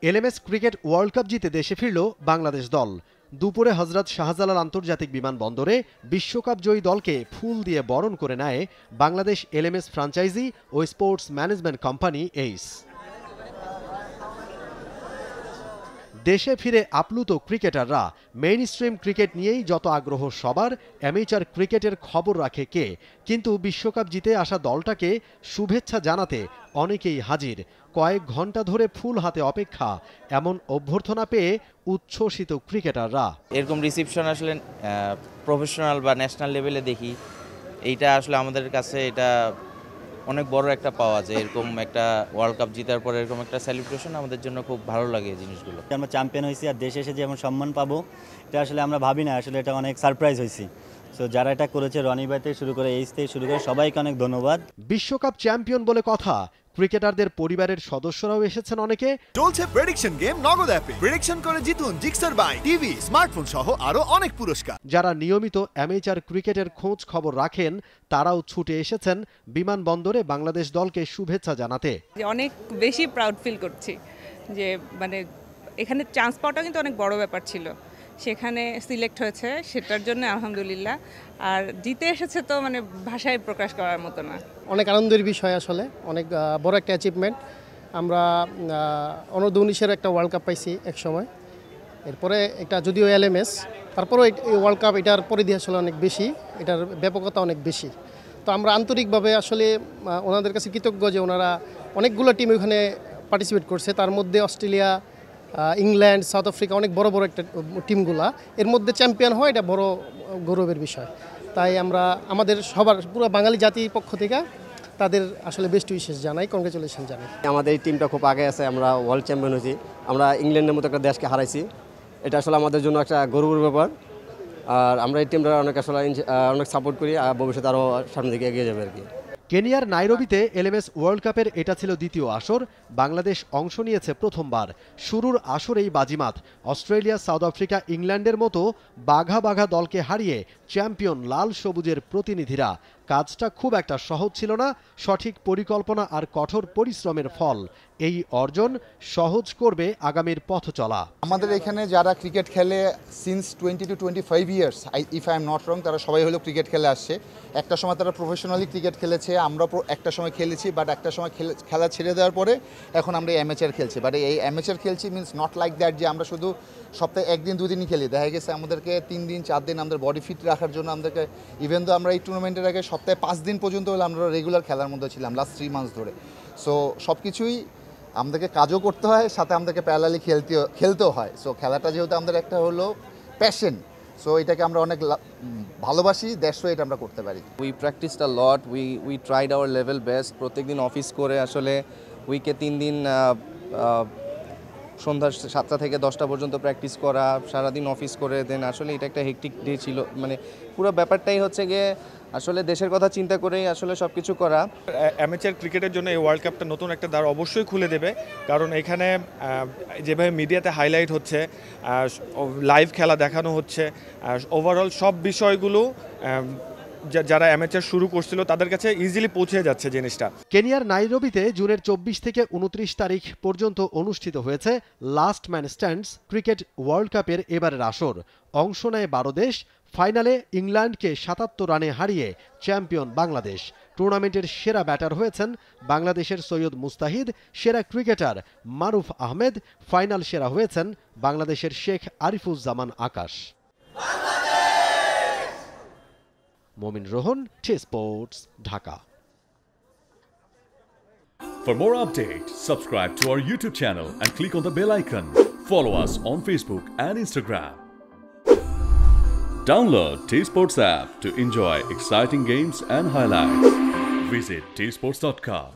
LMS cricket world cup জিতে দেশে ফিরল বাংলাদেশ দল। দুপুরে হযরত শাহজালাল আন্তর্জাতিক বিমানবন্দরে বিশ্বকাপ জয়ী দলকে ফুল দিয়ে বরণ করে নেয় বাংলাদেশ এলএমএস ফ্র্যাঞ্চাইজি ও স্পোর্টস ম্যানেজমেন্ট কোম্পানি এইস। দেশে ফিরে আপ্লুত ক্রিকেটাররা মেইনস্ট্রিম ক্রিকেট নিয়েই যত আগ্রহ সবার, অ্যামেচার ক্রিকেটের খবর রাখে কে, কিন্তু বিশ্বকাপ জিতে আসা দলটাকে শুভেচ্ছা জানাতে অনেকেই হাজির। কয়েক ঘন্টা ধরে ফুল হাতে অপেক্ষা, এমন অভ্যর্থনা পেয়ে উচ্ছ্বসিত ক্রিকেটাররা। এরকম রিসিপশন আসলে প্রফেশনাল বা ন্যাশনাল লেভেলে দেখি, এইটা আসলে আমাদের কাছে এটা অনেক বড় একটা পাওয়া যায়। এরকম একটা ওয়ার্ল্ড কাপ জিতার পর এরকম একটা সেলিব্রেশন আমাদের জন্য খুব ভালো লাগে এই জিনিসগুলো। আমরা চ্যাম্পিয়ন হয়েছি আর দেশে এসে যেমন সম্মান পাবো, এটা আসলে আমরা ভাবি না, আসলে এটা অনেক সারপ্রাইজ হয়েছি। সো যারা এটা করেছে, রনি ভাই থেকে শুরু করে এইচ থেকে শুরু করে সবাইকে অনেক ধন্যবাদ। বিশ্বকাপ চ্যাম্পিয়ন বলে কথা, ক্রিকেটারদের পরিবারের সদস্যরাও এসেছেন অনেকে। চলছে প্রেডিকশন গেম নগদ অ্যাপে। প্রেডিকশন করে জিতুন জিক্সার বাইক, টিভি, স্মার্টফোন সহ আরো অনেক পুরস্কার। যারা নিয়মিত অ্যামেচার ক্রিকেটের খোঁজ খবর রাখেন, তারাও ছুটে এসেছেন বিমানবন্দরে বাংলাদেশ দলকে শুভেচ্ছা জানাতে। অনেক বেশি প্রাউড ফিল করছি যে মানে এখানে চান্স পাওয়াটা কিন্তু অনেক বড় ব্যাপার ছিল, সেখানে সিলেক্ট হয়েছে, সেটার জন্য আলহামদুলিল্লাহ। আর জিতে এসেছে তো মানে ভাষায় প্রকাশ করার মতো না। অনেক আনন্দের বিষয়, আসলে অনেক বড় একটা অ্যাচিভমেন্ট। আমরা অনূর্ধ্ব-19-এর একটা ওয়ার্ল্ড কাপ পাইছি এক সময়, এরপরে একটা যদিও এলএমএস, তারপরেও এই ওয়ার্ল্ড কাপ এটার পরিধি আসলে অনেক বেশি, এটার ব্যাপকতা অনেক বেশি। তো আমরা আন্তরিকভাবে আসলে ওনাদের কাছে কৃতজ্ঞ যে ওনারা অনেকগুলো টিম ওখানে পার্টিসিপেট করছে, তার মধ্যে অস্ট্রেলিয়া, ইংল্যান্ড, সাউথ আফ্রিকা, অনেক বড় বড় একটা টিমগুলা, এর মধ্যে চ্যাম্পিয়ন হয়, এটা বড় গৌরবের বিষয়। তাই আমরা আমাদের সবার পুরো বাঙালি জাতির পক্ষ থেকে তাদের আসলে বেস্ট উইশেস জানাই, কংগ্রেচুলেশন জানাই। আমাদের এই টিমটা খুব আগে আছে, আমরা ওয়ার্ল্ড চ্যাম্পিয়ন হয়েছি, আমরা ইংল্যান্ডের মতো একটা দেশকে হারাইছি, এটা আসলে আমাদের জন্য একটা গৌরবের ব্যাপার। আর আমরা এই টিমটা অনেক আসলে অনেক সাপোর্ট করি, আর ভবিষ্যতে আরও সামনের দিকে এগিয়ে যাবে আর কি। কেনিয়ার নাইরোবিতে এলএমএস ওয়ার্ল্ড কাপের এটা ছিল দ্বিতীয় আসর। বাংলাদেশ অংশ নিয়েছে প্রথমবার। শুরুর আসরেই বাজিমাত। অস্ট্রেলিয়া, সাউথ আফ্রিকা, ইংল্যান্ডের মতো বাঘা বাঘা দলকে হারিয়ে চ্যাম্পিয়ন লাল সবুজের প্রতিনিধিরা। কাজটা খুব একটা সহজ ছিল না, সঠিক পরিকল্পনা আর কঠোর পরিশ্রমের ফল। এই অর্জন সহজ করবে আগামীর পথ চলা। আমাদের এখানে যারা ক্রিকেট খেলে since 20 to 25 years, if I am not wrong, তারা সবাই হলো ক্রিকেট খেলে আসছে। একটা সময় তারা প্রফেশনালি ক্রিকেট খেলেছে, আমরা একটা সময় খেলেছি, বাট একটা সময় খেলা ছেড়ে দেওয়ার পরে এখন আমরা অ্যামেচার খেলছি। বাট এই অ্যামেচার খেলছি মিনস নট লাইক দ্যাট যে আমরা শুধু সপ্তাহে একদিন দুদিনই খেলি। দেখা গেছে আমাদেরকে 3 দিন 4 দিন আমাদের বডি ফিট রাখার জন্য আমাদেরকে, ইভেন তো আমরা এই টুর্নামেন্টের আগে সপ্তাহে 5 দিন পর্যন্ত হলে আমরা রেগুলার খেলার মধ্যে ছিলাম লাস্ট 3 মান্থস ধরে। সো সব কিছুই আমাদেরকে কাজও করতে হয়, সাথে আমাদেরকে প্যারালালি খেলতেও হয়। সো খেলাটা যেহেতু আমাদের একটা হলো প্যাশন, সো এটাকে আমরা অনেক ভালোবাসি, দ্যাটস ওয়াই এটা আমরা করতে পারি। We practised a lot, we tried hour level best. প্রত্যেকদিন অফিস করে আসলে উইকে 3 দিন সন্ধ্যা 7টা থেকে 10টা পর্যন্ত প্র্যাকটিস করা, সারাদিন অফিস করে, দেন আসলে এটা একটা হেকটিক ডে ছিল। মানে পুরো ব্যাপারটাই হচ্ছে গিয়ে আসলে দেশের কথা চিন্তা করেই আসলে সব কিছু করা। অ্যামেচার ক্রিকেটের জন্য এই ওয়ার্ল্ড কাপটা নতুন একটা দ্বার অবশ্যই খুলে দেবে, কারণ এখানে যেভাবে মিডিয়াতে হাইলাইট হচ্ছে, লাইভ খেলা দেখানো হচ্ছে, ওভারঅল সব বিষয়গুলো যারা অ্যামেচার শুরু করছিল তাদের কাছে ইজিলি পৌঁছে যাচ্ছে জিনিসটা। কেনিয়ার নাইরোবিতে জুনের 24 থেকে 29 তারিখ পর্যন্ত অনুষ্ঠিত হয়েছে last man stands cricket world কাপের এবারের আসর। অংশ নেয় 12 দেশ। ফাইনালে ইংল্যান্ডকে 77 রানে হারিয়ে চ্যাম্পিয়ন বাংলাদেশ। টুর্নামেন্টের সেরা ব্যাটার হয়েছেন বাংলাদেশের সৈয়দ মুস্তাহিদ, সেরা ক্রিকেটার মারুফ আহমেদ, ফাইনাল সেরা হয়েছেন বাংলাদেশের শেখ আরিফুজ্জামান আকাশ। মোমিন Rohan, T-Sports, Dhaka. For more updates, subscribe to our YouTube channel and click on the bell icon. Follow us on Facebook and Instagram. Download T-Sports app to enjoy exciting games and highlights. Visit tsports.com.